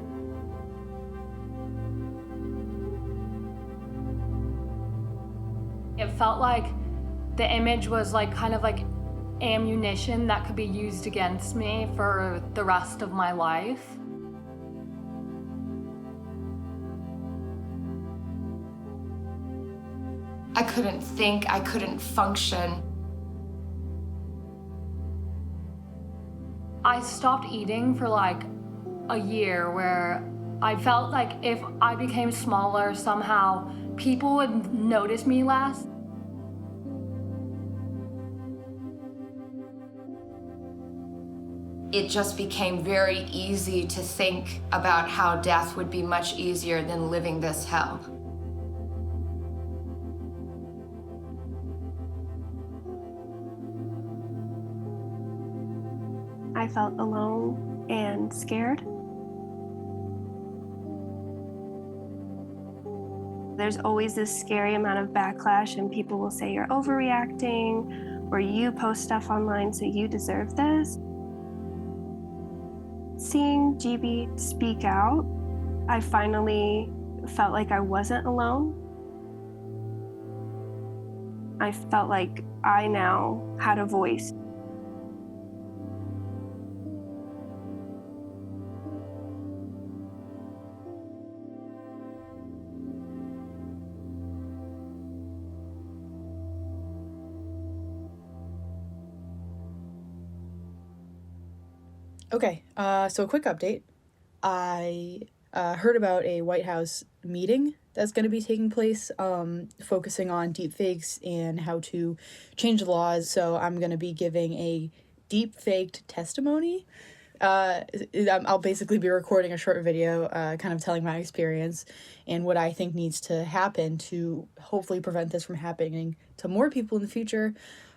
It felt like the image was like kind of like ammunition that could be used against me for the rest of my life. I couldn't think, I couldn't function. I stopped eating for like a year, where I felt like if I became smaller somehow, people would notice me less. It just became very easy to think about how death would be much easier than living this hell. I felt alone and scared. There's always this scary amount of backlash, and people will say you're overreacting, or you post stuff online so you deserve this. Seeing GB speak out, I finally felt like I wasn't alone. I felt like I now had a voice. Okay, so a quick update. I heard about a White House meeting that's going to be taking place, focusing on deepfakes and how to change the laws. So I'm going to be giving a deepfaked testimony. I'll basically be recording a short video, kind of telling my experience and what I think needs to happen to hopefully prevent this from happening to more people in the future.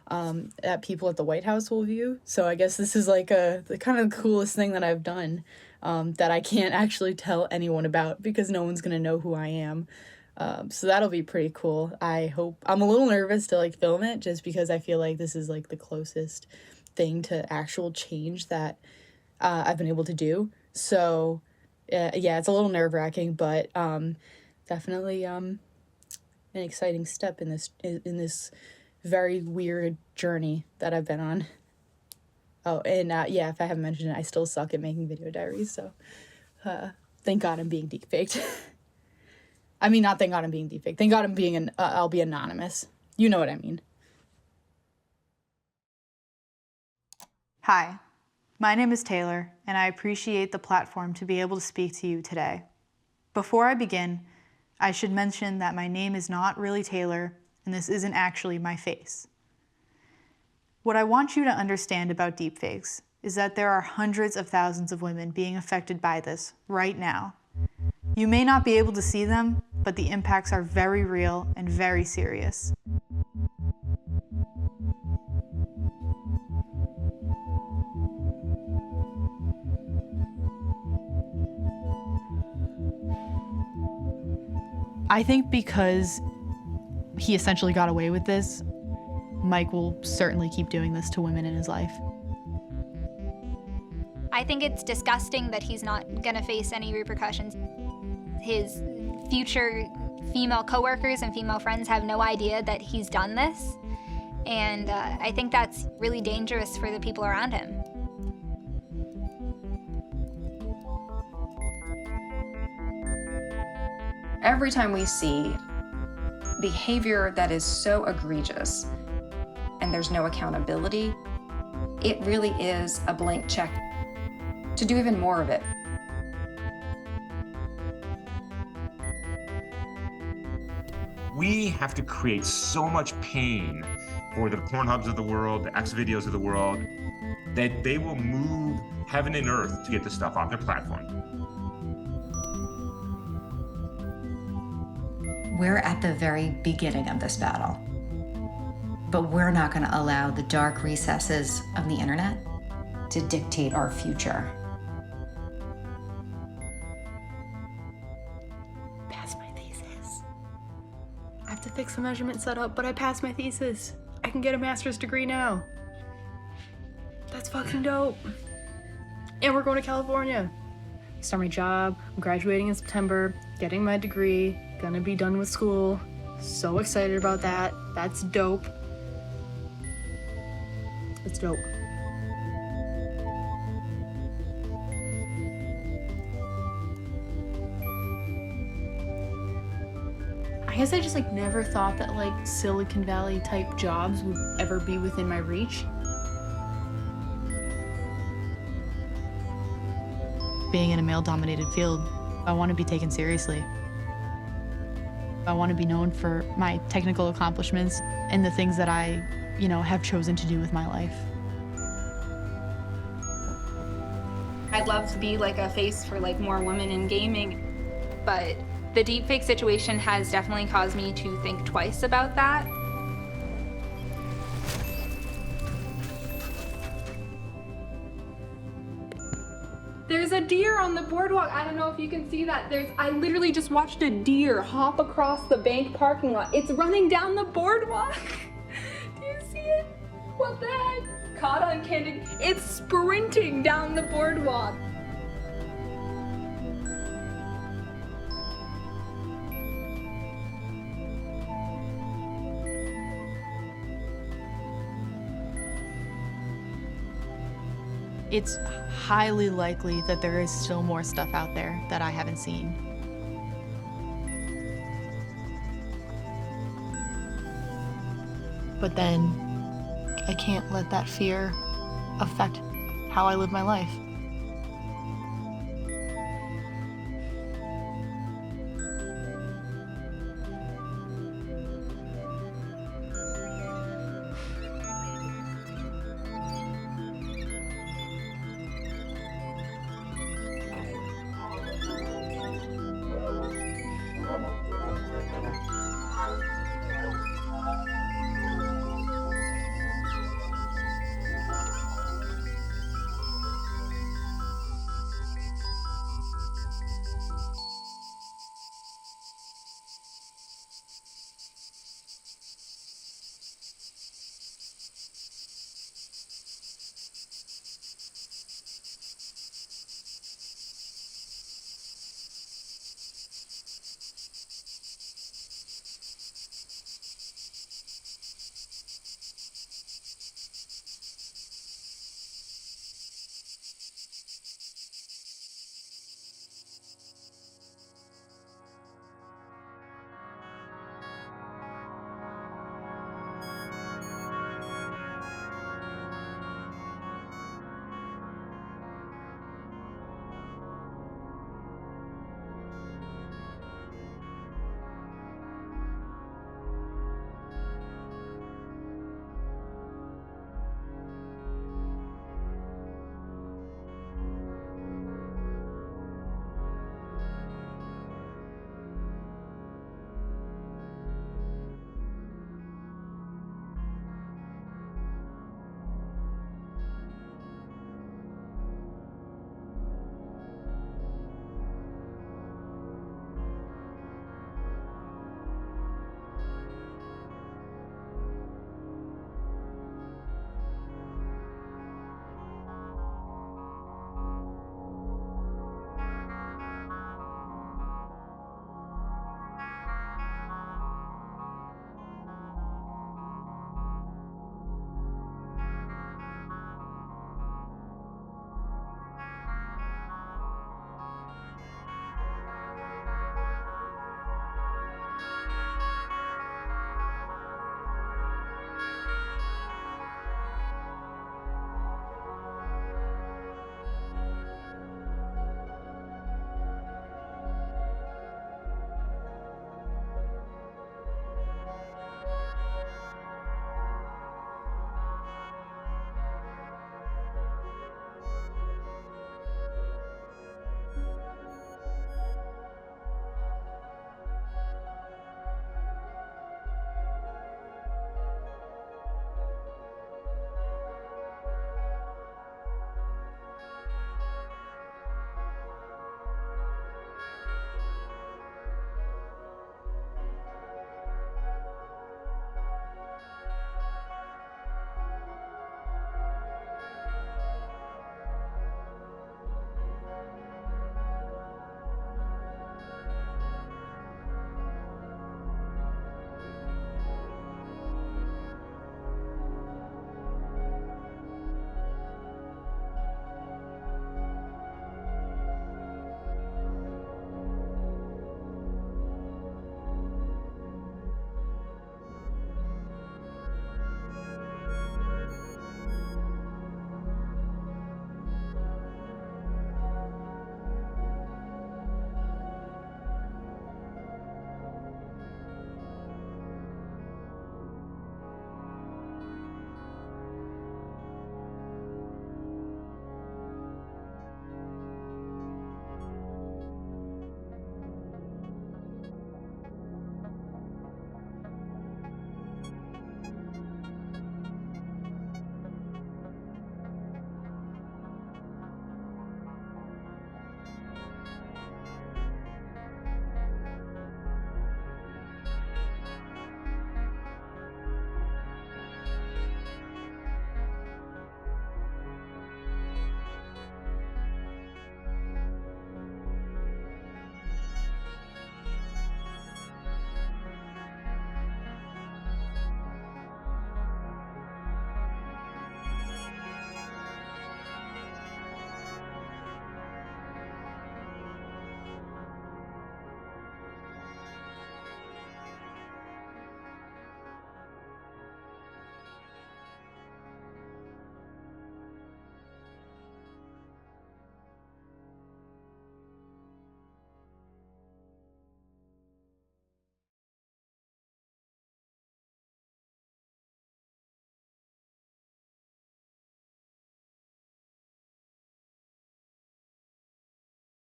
That people at the White House will view. So I guess this is like the kind of coolest thing that I've done, that I can't actually tell anyone about because no one's gonna know who I am. So that'll be pretty cool. I hope. I'm a little nervous to like film it just because I feel like this is like the closest thing to actual change that I've been able to do. So yeah, it's a little nerve-wracking, but definitely an exciting step in this very weird journey that I've been on. Oh, and yeah, if I haven't mentioned it, I still suck at making video diaries, so thank God I'm being deepfaked. I mean, not thank God I'm being deepfaked. Thank God I'm being I'll be anonymous. You know what I mean. Hi, my name is Taylor, and I appreciate the platform to be able to speak to you today. Before I begin, I should mention that my name is not really Taylor, and this isn't actually my face. What I want you to understand about deepfakes is that there are hundreds of thousands of women being affected by this right now. You may not be able to see them, but the impacts are very real and very serious. I think because he essentially got away with this, Mike will certainly keep doing this to women in his life. I think it's disgusting that he's not gonna face any repercussions. His future female coworkers and female friends have no idea that he's done this. And I think that's really dangerous for the people around him. Every time we see behavior that is so egregious and there's no accountability, it really is a blank check to do even more of it. We have to create so much pain for the Pornhubs of the world, the X-Videos of the world, that they will move heaven and earth to get this stuff off their platform. We're at the very beginning of this battle, but we're not going to allow the dark recesses of the internet to dictate our future. Pass my thesis. I have to fix the measurement setup, but I passed my thesis. I can get a master's degree now. That's fucking dope. And we're going to California. Start my job. I'm graduating in September, getting my degree, gonna be done with school. So excited about that. That's dope. It's dope. I guess I just never thought that Silicon Valley type jobs would ever be within my reach. Being in a male-dominated field, I want to be taken seriously. I want to be known for my technical accomplishments and the things that I, have chosen to do with my life. I'd love to be a face for more women in gaming, but the deepfake situation has definitely caused me to think twice about that. There's a deer on the boardwalk. I don't know if you can see that. I literally just watched a deer hop across the bank parking lot. It's running down the boardwalk. Do you see it? What the heck? Caught on candid. It's sprinting down the boardwalk. It's highly likely that there is still more stuff out there that I haven't seen. But then, I can't let that fear affect how I live my life.